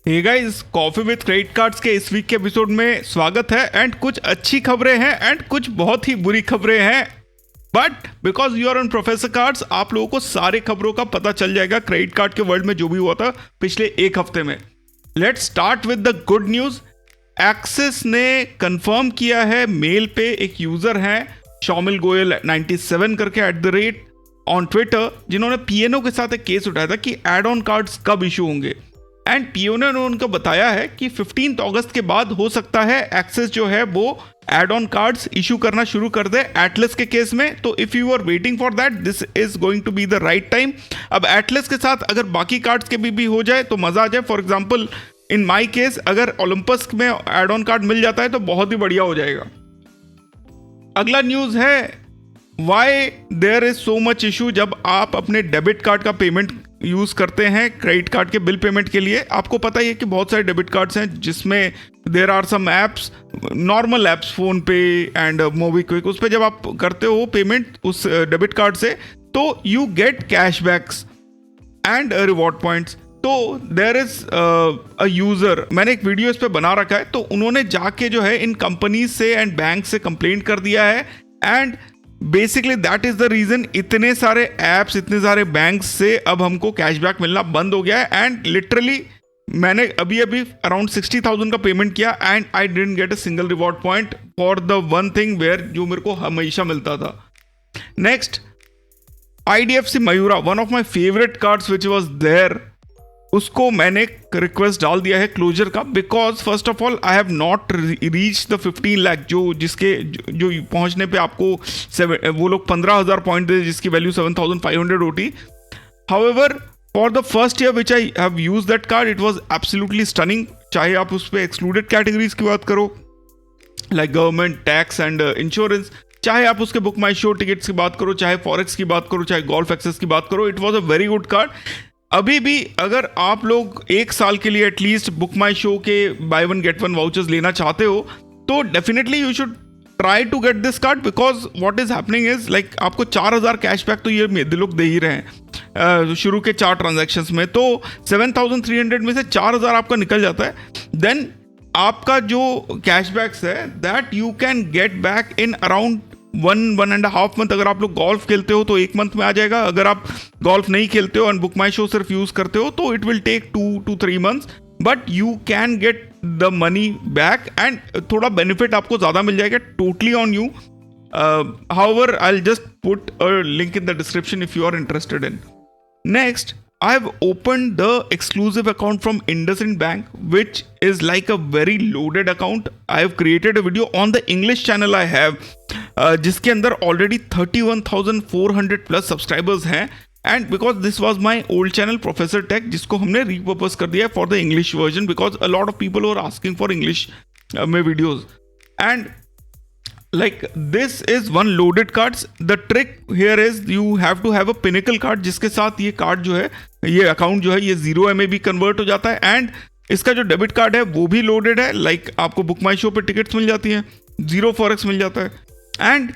Hey guys, coffee with credit cards के इस week के एपिसोड में स्वागत है। एंड कुछ अच्छी खबरें हैं एंड कुछ बहुत ही बुरी खबरें हैं, but because you are on professor cards आप लोगों को सारे खबरों का पता चल जाएगा क्रेडिट कार्ड के वर्ल्ड में जो भी हुआ था पिछले एक हफ्ते में। Let's start with the good news. Axis ने कंफर्म किया है मेल पे एक यूजर है शौमिल गोयल 97 करके ऑन ट्विटर, जिन्होंने पीएनओ के साथ एक केस उठाया था कि एड ऑन कार्ड्स कब इशू होंगे। एंड पीओ ने उनको बताया है कि 15 अगस्त के बाद हो सकता है एक्सेस जो है वो एड ऑन कार्ड्स इशू करना शुरू कर दे एटलस के केस में। तो if you are waiting for that, this is going to be the right time. अब एटलस के साथ अगर बाकी कार्ड्स के भी हो जाए तो मजा आ जाए। For example in my case अगर ओलंपस में एड ऑन कार्ड मिल जाता है तो बहुत ही बढ़िया हो जाएगा। अगला न्यूज है why there is so much issue जब आप अपने डेबिट कार्ड का पेमेंट यूज करते हैं क्रेडिट कार्ड के बिल पेमेंट के लिए। आपको पता ही है कि बहुत सारे डेबिट कार्ड्स हैं जिसमें there are some apps, normal apps, PhonePe and MobiKwik, उस पर जब आप करते हो पेमेंट उस डेबिट कार्ड से तो you get cashbacks and reward points. तो देयर इज अ यूजर, मैंने एक वीडियो इस पे बना रखा है, तो उन्होंने जाके जो है इन कंपनीज से एंड बैंक से कंप्लेंट कर दिया है। And basically that is the reason इतने सारे एप्स, इतने सारे बैंक्स से अब हमको कैशबैक मिलना बंद हो गया है। एंड लिटरली मैंने अभी अराउंड 60,000 का पेमेंट किया and I didn't get a single reward point for the one thing where जो मेरे को हमेशा मिलता था। Next, IDFC Mayura, one of my favourite cards which was there, उसको मैंने रिक्वेस्ट डाल दिया है क्लोजर का, because first of all I have not reach the 15 lakh जो पहुंचने पे आपको वो लोग 15,000 पॉइंट दे जिसकी वैल्यू 7,500 होती। However for the first year which I have use that card it was absolutely stunning. चाहे आप उस पर एक्सक्लूडेड कैटेगरीज की बात करो like government, tax and insurance, चाहे आप उसके बुक माई शो टिकट्स की बात करो, चाहे फॉरेक्स की बात करो, चाहे गोल्फ एक्सेस की बात करो, it was a very good card. अभी भी अगर आप लोग एक साल के लिए एटलीस्ट बुक माई शो के buy one get one vouchers लेना चाहते हो तो definitely you should try to get this card, because what is happening is like आपको 4,000 कैशबैक तो ये लोग दे ही रहे हैं शुरू के 4 ट्रांजैक्शंस में। तो 7,300 में से 4,000 आपका निकल जाता है। देन आपका जो कैशबैक्स है that you can get back in around 1.5 month. अगर आप लोग गोल्फ खेलते हो तो 1 मंथ में आ जाएगा। अगर आप गोल्फ नहीं खेलते हो और बुक माई शो सिर्फ यूज करते हो तो it will take 2 to 3 months, but you can get the money back and थोड़ा बेनिफिट आपको ज्यादा मिल जाएगा, totally on you. However I will just put a link in the description if you are interested in. Next, I have opened the exclusive account from IndusInd Bank, which is like a very loaded account. I have created a video on the English channel I have, जिसके अंदर already 31,400 plus subscribers हैं। And because this was my old channel Professor Tech, जिसको हमने repurpose कर दिया है for the English version, because a lot of people were asking for English में videos. And like this is one loaded cards. The trick here is you have to have a Pinnacle card, जिसके साथ ये card जो है, ये account जो है ये 0 MAB कन्वर्ट हो जाता है। एंड इसका जो डेबिट कार्ड है वो भी लोडेड है, लाइक आपको बुक माई शो पे टिकट्स मिल जाती हैं, 0 फॉरेक्स मिल जाता है। एंड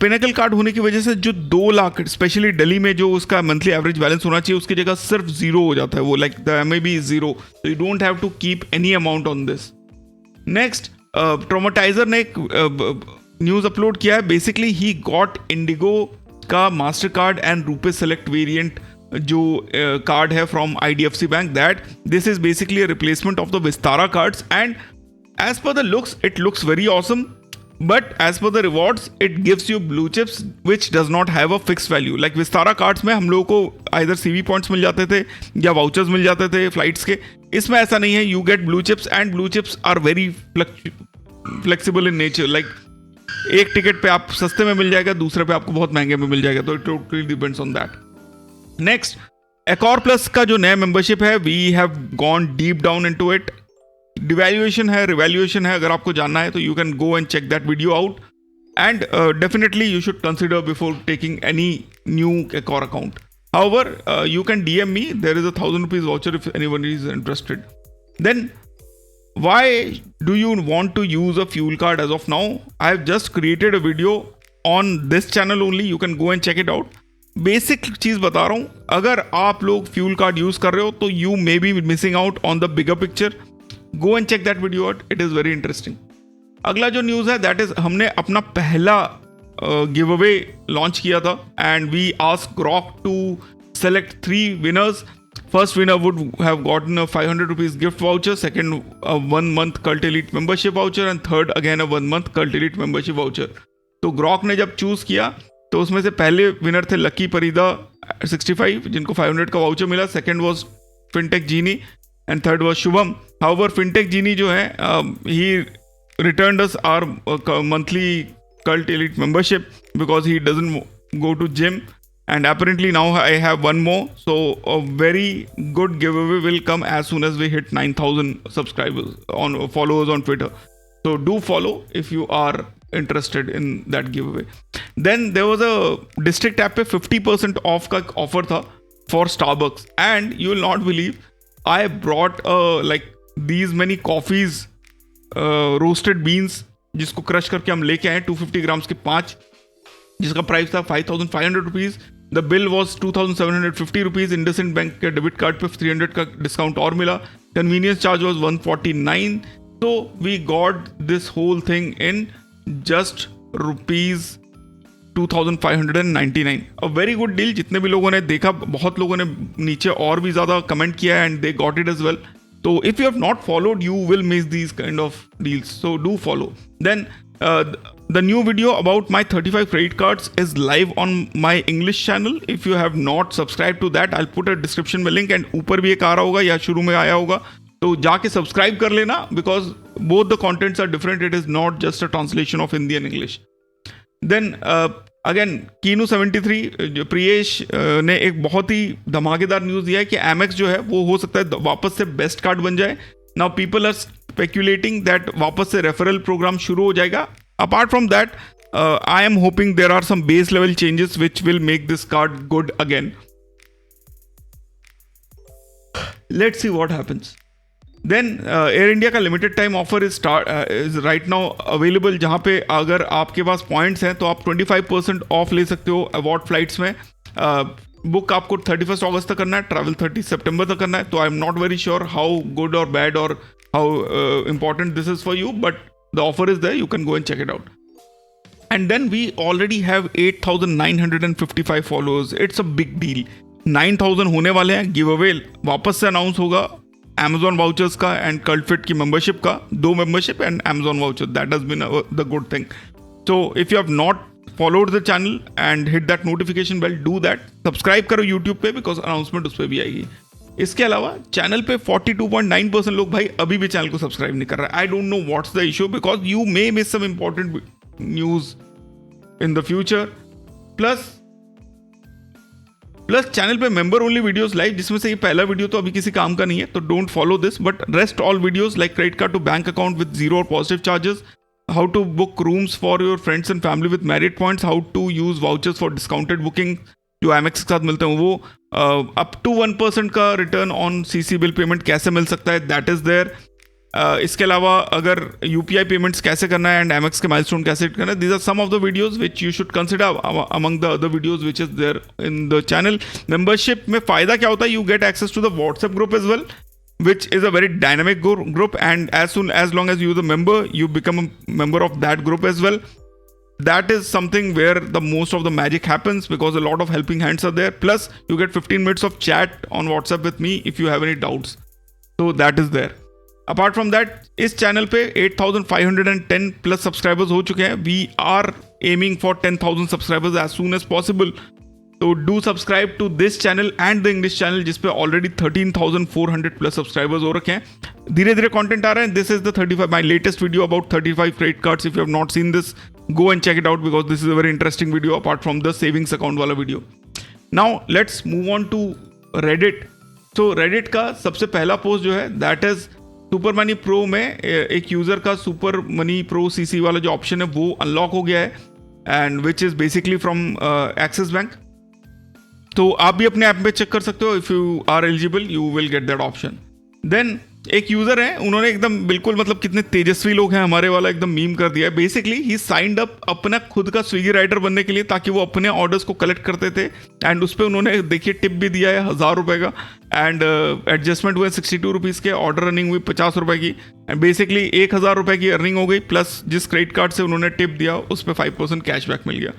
पिनेकल कार्ड होने की वजह से जो 2 लाख स्पेशली दिल्ली में जो उसका मंथली एवरेज बैलेंस होना चाहिए उसकी जगह सिर्फ 0 हो जाता है, वो like the MAB is 0, so you don't have to keep any amount on this. Next, traumatizer ने एक न्यूज़ अपलोड किया है। बेसिकली ही गॉट इंडिगो का Mastercard and RuPay select variant जो कार्ड है from IDFC bank, that this is basically a replacement of the Vistara cards. And as per the looks it looks very awesome, but as per the rewards it gives you blue chips which does not have a fix value. Like Vistara cards में हम लोगों को either CV points मिल जाते थे या vouchers मिल जाते थे flights के। इसमें ऐसा नहीं है, you get blue chips and blue chips are very flexible in nature. Like एक टिकट पे आप सस्ते में मिल जाएगा, दूसरे पे आपको बहुत महंगे में मिल जाएगा, तो it totally depends on that. Next, Accor plus का जो नया मेंबरशिप है, we have gone deep down into it. Devaluation है, रिवैल्यूएशन है, अगर आपको जानना है तो you can go and check that video out. And definitely you should consider before taking any new Accor account. However you can DM me, there is a 1,000 rupees voucher if anyone is interested. Then why do you want to use a fuel card as of now? I have just created a video on this channel only, you can go and check it out. Basic चीज बता रहा हूं, अगर आप लोग fuel card use कर रहे हो तो you may be missing out on the bigger picture. Go and check that video out, it is very interesting. अगला जो न्यूज है दैट इज हमने अपना पहला गिव अवे लॉन्च किया था and we ask Grok to select 3 winners. First winner would have gotten a 500 rupees gift voucher, second a 1 month Cult Elite membership voucher and third again a 1 month Cult Elite membership voucher. तो Grok ने जब choose किया तो उसमें से पहले winner थे lucky Parida 65 जिनको 500 का वाउचर मिला. Second was fintech genie and third was Shubham. However fintech genie जो है ही returned us our monthly Cult Elite membership because he doesn't go to gym. And apparently now I have one more, so a very good giveaway will come as soon as we hit 9,000 subscribers on followers on Twitter. So do follow if you are interested in that giveaway. Then there was a district app पे 50% off का offer था for Starbucks, and you will not believe I brought like these many coffees, roasted beans जिसको crush करके हम लेके आए 250 grams के 5, जिसका प्राइस था 5,500 rupees. The bill was 2,750 rupees. IndusInd bank के डेबिट कार्ड पे 300 का डिस्काउंट और मिला. Convenience charge was 149. तो we got this whole thing in just rupees 2,599. A very good deal. जितने भी लोगों ने देखा, बहुत लोगों ने नीचे और भी ज़्यादा कमेंट किया and they got it as well. So if you have not followed, you will miss these kind of deals. So do follow. Then the new video about my 35 credit cards is live on my English channel. If you have not subscribed to that, I'll put a description में link and ऊपर भी एक आ रहा होगा या शुरू में आया होगा. तो जाके सब्सक्राइब कर लेना because both the contents are different. It is not just a translation of Hindi and English. Then again kinnow 73 जो प्रियेश ने एक बहुत ही धमाकेदार न्यूज़ दिया है कि एमएक्स जो है वो हो सकता है वापस से बेस्ट कार्ड बन जाए. Now people are speculating that वापस से रेफरल प्रोग्राम शुरू हो जाएगा. Apart from that I am hoping there are some base level changes which will make this card good again. Let's see what happens. Then Air India का limited time offer is right now available, जहाँ पे अगर आपके पास points हैं तो आप 25% of ले सकते हो अवॉर्ड फ्लाइट्स में. बुक आपको 31 अगस्त तक करना है, ट्रैवल 30 सितंबर तक करना है. तो I am not very sure how good और बैड और how important this is for you, but the offer is there, you can go and check it out. And then we already have 8,955 followers. It's a big deal. 9,000 होने वाले हैं. Give away वापस से announce होगा Amazon vouchers का and Cultfit की membership का. 2 membership and Amazon voucher. That has been the good thing. So if you have not followed the channel and hit that notification bell, do that. Subscribe करो YouTube पे because announcement उस पर भी आएगी. इसके अलावा चैनल पे 42.9% लोग भाई अभी भी चैनल को सब्सक्राइब नहीं कर रहे. I don't know what's the issue because you may miss some important news in the future. Plus channel पे मेंबर ओनली वीडियोस लाइव, जिसमें से ये पहला वीडियो तो अभी किसी काम का नहीं है, तो don't follow this. But rest all videos like credit card to bank account with 0 और positive charges, how to book rooms for your friends and family with merit points, how to use vouchers for discounted booking जो MX के साथ मिलते हैं, वो up to 1% का return on CC bill payment कैसे मिल सकता है, दैट इज देयर. इसके अलावा अगर यूपीआई पेमेंट्स कैसे करना है एंड एमएक्स के माइलस्टोन कैसे करना है, these are some of the videos which you should consider among the other videos which is there in the channel. Membership में फायदा क्या होता है, you get access to the WhatsApp group as well, which is a very dynamic group, and as long as you're the member, you become a member of that group as well. That is something where the most of the magic happens because a lot of helping hands are there. Plus you get 15 minutes of chat on WhatsApp with me if you have any doubts. So that is there. Apart from that, इस channel पे 8,510 plus subscribers हो चुके हैं. We are aiming for 10,000 subscribers as soon as possible. तो do subscribe to this channel and the English channel जिसपे already 13,400 plus subscribers हो रखे हैं. धीरे धीरे content आ रहा है. This is the 35 my latest video about 35 credit cards. If you have not seen this, go and check it out because this is a very interesting video apart from the savings account वाला video. Now let's move on to Reddit. So Reddit का सबसे पहला post जो है that is super money pro में एक user का super money pro CC वाला जो ऑप्शन है वो अनलॉक हो गया है and which is basically from axis bank. तो आप भी अपने ऐप में चेक कर सकते हो. If you are eligible you will get that option. Then एक यूजर है, उन्होंने एकदम बिल्कुल मतलब कितने तेजस्वी लोग हैं हमारे वाला एकदम मीम कर दिया है। बेसिकली ही साइंड अप अपना खुद का स्विगी राइडर बनने के लिए, ताकि वो अपने ऑर्डर्स को कलेक्ट करते थे, एंड उस पर उन्होंने देखिए टिप भी दिया है 1000 रुपये का, एंड एडजस्टमेंट हुए 62 रुपीज़ के, ऑर्डर रनिंग हुई 50 रुपये की, एंड बेसिकली 1000 रुपये की अर्निंग हो गई, प्लस जिस क्रेडिट कार्ड से उन्होंने टिप दिया उस पर 5% कैशबैक मिल गया।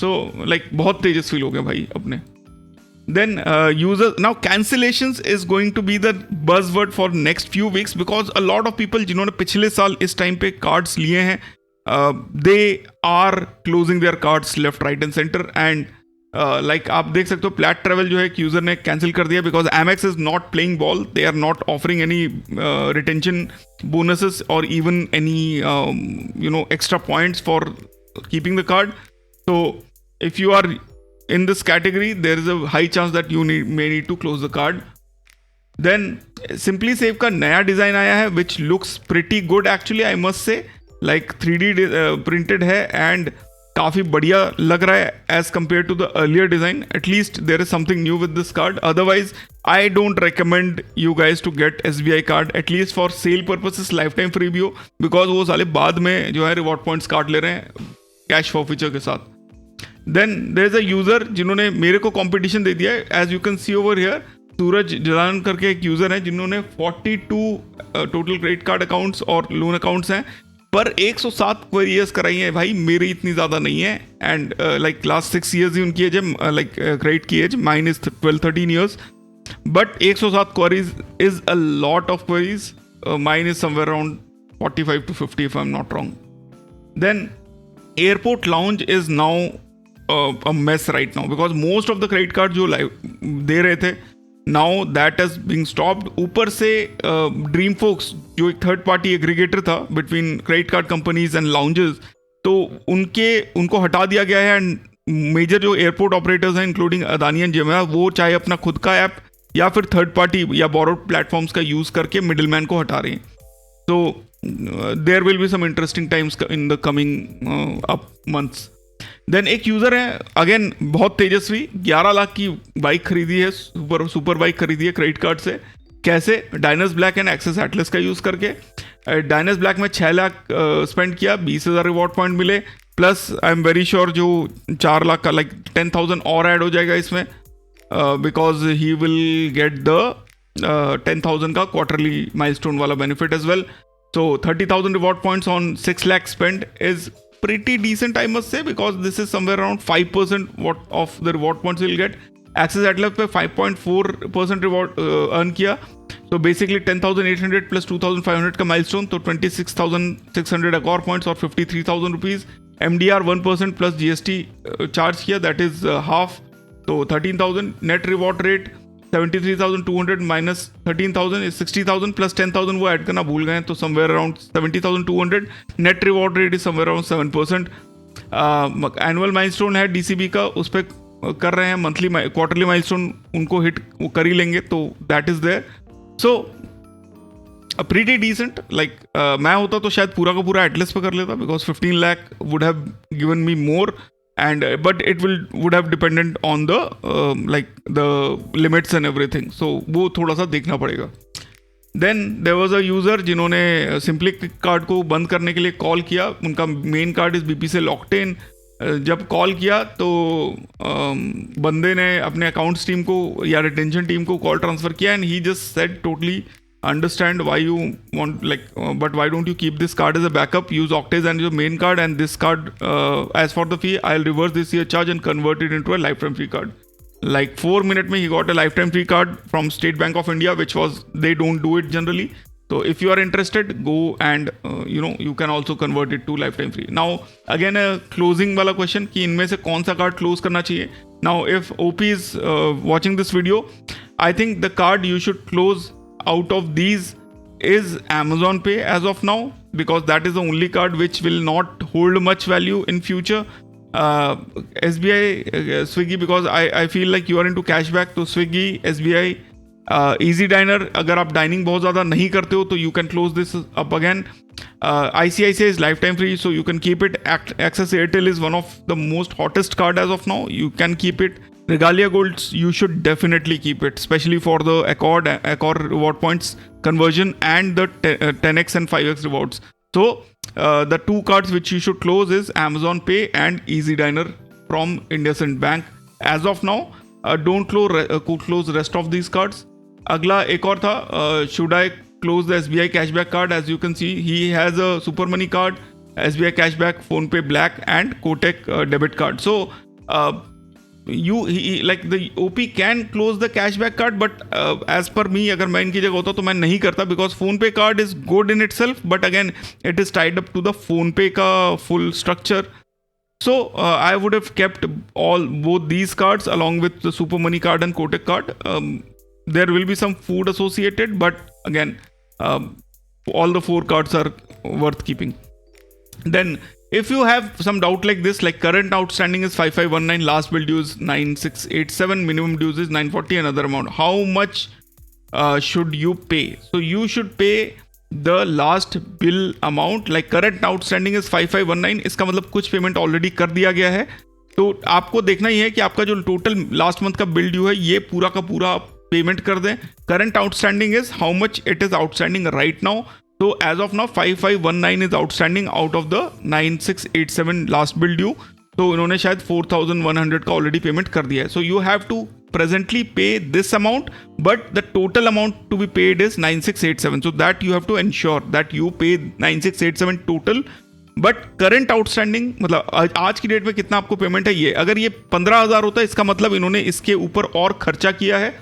सो लाइक बहुत तेजस्वी लोग हैं भाई अपने। Then users now cancellations is going to be the buzzword for next few weeks, because a lot of people जिन्होंने पिछले साल इस टाइम पे कार्ड्स लिए हैं, they are closing their cards left, right and center, and like आप देख सकते हो प्लेट ट्रेवल जो है एक यूजर ने कैंसिल कर दिया because Amex is not playing ball, they are not offering any retention bonuses or even any extra points for keeping the card. So if you are in this category, there is a high chance that you may need to close the card. Then Simply Save का नया design आया है which looks pretty good actually, I must say, like 3D printed है and काफ़ी बढ़िया लग रहा है as compared to the earlier design. At least there is something new with this card. Otherwise I don't recommend you guys to get SBI card, at least for sale purposes, lifetime free भी हो, because वो साले बाद में जो है reward points काट ले रहे हैं कैश फॉरफीचर के साथ। Then there is a user जिन्होंने मेरे को कंपटीशन दे दिया है, as you can see over here, Suraj Jalan करके एक यूजर है जिन्होंने 42 टोटल क्रेडिट कार्ड अकाउंट्स और लोन अकाउंट्स हैं, पर 107 क्वेरीज कराई हैं भाई, मेरी इतनी ज़्यादा नहीं है, एंड लाइक लास्ट 6 ईयर्स ही उनकी एज है, लाइक क्रेडिट की age mine is 12-13 years, but 107 queries is a lot of queries, mine is somewhere around 45 to 50 if I'm not wrong. Then airport lounge is now a mess right now, because most of the credit card जो दे रहे थे now that has been stopped. ऊपर से Dreamfox जो एक third party aggregator था between credit card companies and lounges, तो उनको हटा दिया गया है, एंड मेजर जो एयरपोर्ट ऑपरेटर्स हैं इंक्लूडिंग अदानी एंड जियोमेरा, वो चाहे अपना खुद का ऐप या फिर थर्ड पार्टी या बोरोड प्लेटफॉर्म्स का यूज़ करके मिडिलमैन को हटा रहे हैं। तो there will be some interesting times in the coming up months. Then एक यूज़र है अगेन बहुत तेजस्वी, 11 लाख की बाइक खरीदी है, सुपर बाइक खरीदी है क्रेडिट कार्ड से। कैसे? डायनस ब्लैक एंड एक्सेस एटलस का यूज़ करके। डायनस ब्लैक में 6 लाख स्पेंड किया, 20,000 रिवॉर्ड पॉइंट मिले, plus I am very sure जो 4 लाख का लाइक 10,000 और ऐड हो जाएगा इसमें, because he will get the 10,000 का क्वार्टरली माइलस्टोन वाला benefit as well. So 30,000 reward points on 6 lakh spend is pretty decent, I must say, because this is somewhere around 5% of the reward points you'll get. Access Atlas पे 5.4% reward earn किया, so basically 10,800 plus 2,500 का milestone, तो 26,600 एक और points और 53,000 rupees. MDR 1% plus GST charge किया, that is half, तो 13,000. Net reward rate 73,200 minus 13,000 is 60,000 plus 10,000 वो ऐड करना भूल गए, तो somewhere around 70,200. Net reward rate is somewhere around 7%. Annual milestone है DCB का, उस पर कर रहे हैं, मंथली क्वार्टरली माइलस्टोन उनको हिट वो कर ही लेंगे, तो that is there. So pretty decent, like मैं होता तो शायद पूरा का पूरा एटलस पे कर लेता, because 15 lakh would have given me more, and but it would have dependent on the like the limits and everything, so वो थोड़ा सा देखना पड़ेगा। Then there was a user जिन्होंने Simply कार्ड को बंद करने के लिए कॉल किया, उनका मेन कार्ड इस BP से Locked-in। जब कॉल किया तो बंदे ने अपने अकाउंट्स टीम को या रिटेंशन टीम को कॉल ट्रांसफ़र किया, and he just said totally understand why you want, like but why don't you keep this card as a backup, use Octave and your main card, and this card as for the fee I'll reverse this year charge and convert it into a lifetime free card. Like 4 minutes mein he got a lifetime free card from State Bank of India, which was, they don't do it generally, so if you are interested go and you can also convert it to lifetime free. Now again a closing wala question ki inme se kaun sa card close karna chahiye. Now if OP is watching this video, I think the card you should close out of these is Amazon Pay as of now, because that is the only card which will not hold much value in future. SBI, Swiggy, because I feel like you are into cashback, तो Swiggy, SBI, Easy Diner, अगर आप dining बहुत ज़्यादा नहीं करते हो तो you can close this up again. ICICI is lifetime free, so you can keep it. Access Airtel is one of the most hottest card as of now, you can keep it. Regalia Golds, you should definitely keep it, especially for the Accor reward points conversion and the 10x and 5x rewards. So the two cards which you should close is Amazon Pay and Easy Diner from IndusInd Bank. As of now, don't close rest of these cards. अगला एक और था, should I close the SBI cashback card? As you can see, he has a Super Money card, SBI cashback, PhonePe Black and Kotak debit card. So like the OP can close the cashback card, but as per me, अगर मैं इनकी जगह होता तो मैं नहीं करता, because PhonePe card is good in itself, but again it is tied up to the PhonePe का full structure. So I would have kept both these cards along with the Super Money card and Kotak card. There will be some food associated, but again all the 4 cards are worth keeping. Then if you have some doubt like this, like current outstanding is 5519, last bill due is 9687, minimum dues is 940, another amount, how much should you pay? So you should pay the last bill amount. Like current outstanding is 5519, इसका मतलब कुछ payment already कर दिया गया है, तो आपको देखना ही है कि आपका जो टोटल लास्ट मंथ का बिल ड्यू है ये पूरा का पूरा पेमेंट कर दें. Current outstanding is how much it is outstanding right now. So as of now 5519 is outstanding out of the 9687 last bill due. तो इन्होंने शायद 4100 का ऑलरेडी पेमेंट कर दिया है. So you have to presently pay this amount, but the total amount to be paid is 9687. So that you have to ensure that you pay 9687 total. But current outstanding मतलब आज की date में कितना आपको payment है ये, अगर ये 15,000 होता है इसका मतलब इन्होंने इसके ऊपर और खर्चा किया है.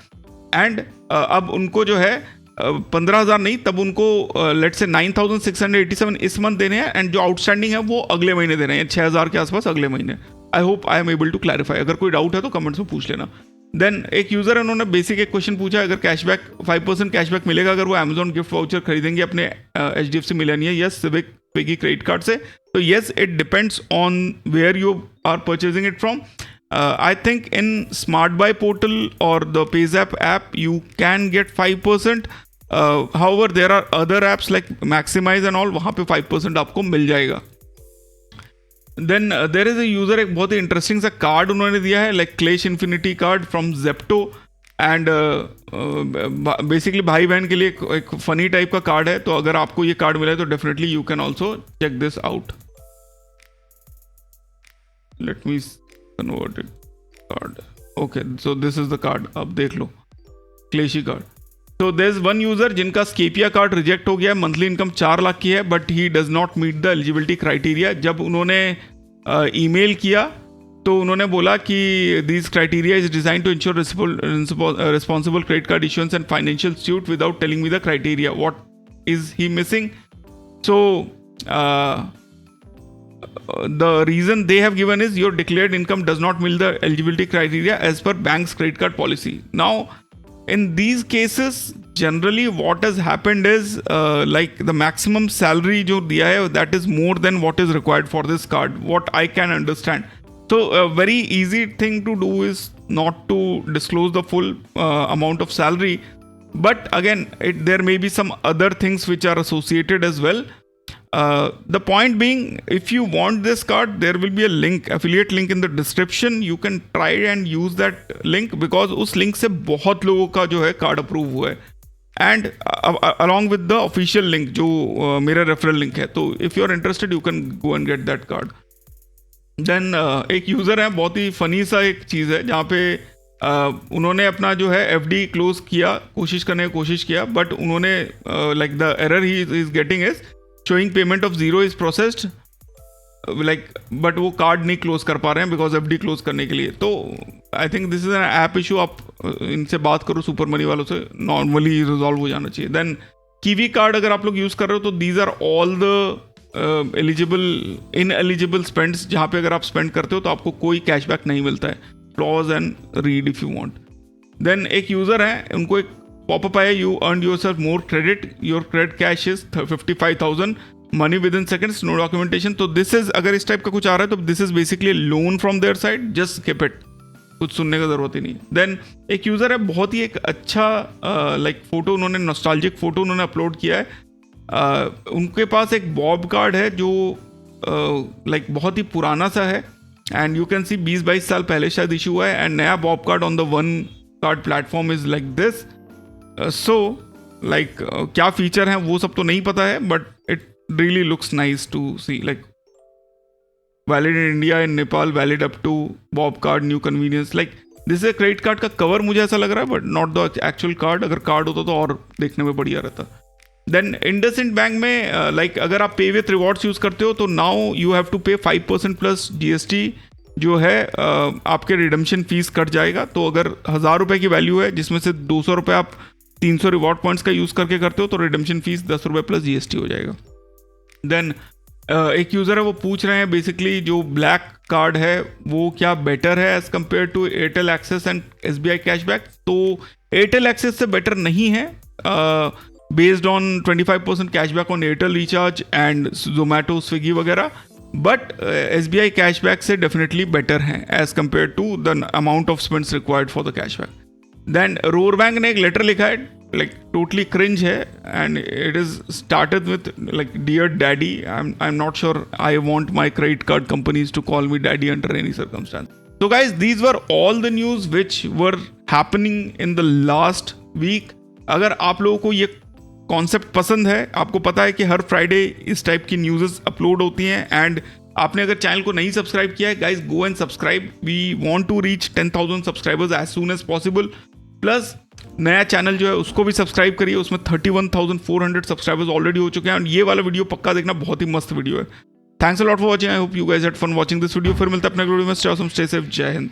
एंड अब उनको जो है 15,000 नहीं, तब उनको लेट से 9,687 इस मंथ देने हैं, एंड जो आउटस्टैंडिंग है वो अगले महीने देने हैं 6,000 के आसपास अगले महीने. I hope I am able to clarify. अगर कोई डाउट है तो कमेंट्स में पूछ लेना. देन एक यूजर है, उन्होंने बेसिक एक क्वेश्चन पूछा, अगर कैशबैक 5% कैशबैक मिलेगा अगर वो अमेजॉन गिफ्ट वाउचर खरीदेंगे अपने HDFC मिलेनिया या सिविक स्विगी क्रेडिट कार्ड से. तो yes, it depends on where you are purchasing it from. I think in Smart Buy portal or the PayZapp app you can get 5%. However, there are other apps like Maximize and all, वहाँ पे 5% आपको मिल जाएगा. Then there is a user, एक बहुत ही interesting सा card उन्होंने दिया है, like Clash Infinity card from Zepto. And basically भाई बहन के लिए एक फनी टाइप का कार्ड है. तो अगर आपको ये कार्ड मिला है तो definitely you can also check this out. Let me converted card. Okay, so this is the card. अब देख लो, क्लेशी कार्ड. तो देयर इज वन यूजर जिनका स्केपिया कार्ड रिजेक्ट हो गया है. मंथली इनकम 4 लाख की है, but he does not meet the eligibility criteria. जब उन्होंने ईमेल किया तो उन्होंने बोला कि this criteria is design to ensure responsible credit card issuance and financial suit without telling me the criteria. What is he missing? So the reason they have given is your declared income does not meet the eligibility criteria as per bank's credit card policy. Now in these cases generally what has happened is like the maximum salary jo diya hai that is more than what is required for this card, what I can understand. So a very easy thing to do is not to disclose the full amount of salary, but again there may be some other things which are associated as well. The point being, if you want this card, there will be a link, affiliate link in the description. You can try and use that link because उस link से बहुत लोगों का जो है card approve हुआ है, and along with the official link जो मेरा रेफरल लिंक है. तो if you are interested, you can go and get that card. Then एक यूज़र है, बहुत ही फनी सा एक चीज़ है जहाँ पे उन्होंने अपना जो है FD क्लोज किया, कोशिश करने की कोशिश किया, बट उन्होंने like the error he is getting is showing payment of 0 is processed, like but वो कार्ड नहीं क्लोज कर पा रहे हैं बिकॉज FD क्लोज करने के लिए. तो I think this is an app issue. आप इनसे बात करो सुपर मनी वालों से, नॉर्मली रिजॉल्व हो जाना चाहिए. देन कीवी कार्ड अगर आप लोग यूज़ कर रहे हो तो these are all the ineligible spends जहाँ पे अगर आप स्पेंड करते हो तो आपको कोई कैशबैक नहीं मिलता है. Clause and read if you want. Then एक यूज़र है, उनको एक पॉपअप आया, you earn yourself more credit, your credit cash is 55,000, money within seconds, no documentation. तो दिस इज, अगर इस टाइप का कुछ आ रहा है तो this is basically loan from there side, just skip it, कुछ सुनने का जरूरत ही नहीं. देन एक यूज़र है, बहुत ही एक अच्छा लाइक फोटो उन्होंने, नॉस्टैल्जिक फोटो उन्होंने अपलोड किया है. उनके पास एक बॉब कार्ड है जो लाइक बहुत ही पुराना सा है. एंड यू कैन सी 20-22 साल पहले शायद इशू हुआ है, एंड नया BoB card on the one card platform is like this. So like क्या फीचर हैं वो सब तो नहीं पता है, but it really looks nice to see. Like valid in India, in Nepal valid up to BoB card, new convenience. Like this is credit card का cover मुझे ऐसा लग रहा है, but not the actual card. अगर कार्ड होता तो और देखने में बढ़िया रहता. देन इंडसइंड बैंक में लाइक अगर आप पे विथ रिवॉर्ड्स यूज़ करते हो तो नाउ यू हैव टू पे 5% प्लस GST जो है आपके रिडम्पशन फीस कट जाएगा. तो अगर 1000 रुपये की वैल्यू है जिसमें से 200 रुपये आप 300 रिवॉर्ड पॉइंट्स का यूज़ करके करते हो तो रिडम्पशन फीस 10 रुपये प्लस GST हो जाएगा. देन एक यूज़र है वो पूछ रहे हैं बेसिकली जो ब्लैक कार्ड है वो क्या बेटर है as compare to Airtel Axis and SBI cashback. तो एयरटेल एक्सेस से बेटर नहीं है based on 25% cashback on Airtel recharge and Zomato, Swiggy वगैरह, बट SBI कैशबैक से डेफिनेटली बेटर है as compare to the amount of spends required for the cashback. Then रोर bank ने एक लेटर लिखा है, लाइक टोटली क्रिंज है, and it is started with like dear daddy. I am not sure I want my credit card companies to call me daddy under any circumstances. So guys, these were all the news which were happening in the last week. अगर आप लोगों को ये concept पसंद है, आपको पता है कि हर फ्राइडे इस टाइप की न्यूज़ अपलोड होती हैं, एंड आपने अगर चैनल को नहीं सब्सक्राइब किया है guys, go and subscribe. We want to reach 10,000 subscribers as soon as possible. Plus नया चैनल जो है उसको भी सब्सक्राइब करिए, उसमें 31,400 सब्सक्राइबर्स ऑलरेडी हो चुके हैं, और ये वाला वीडियो पक्का देखना, बहुत ही मस्त वीडियो है. Thanks a lot for watching. I hope you guys had fun watching this video. फिर मिलते हैं अपने वीडियो में. Stay awesome, stay safe. जय हिंद.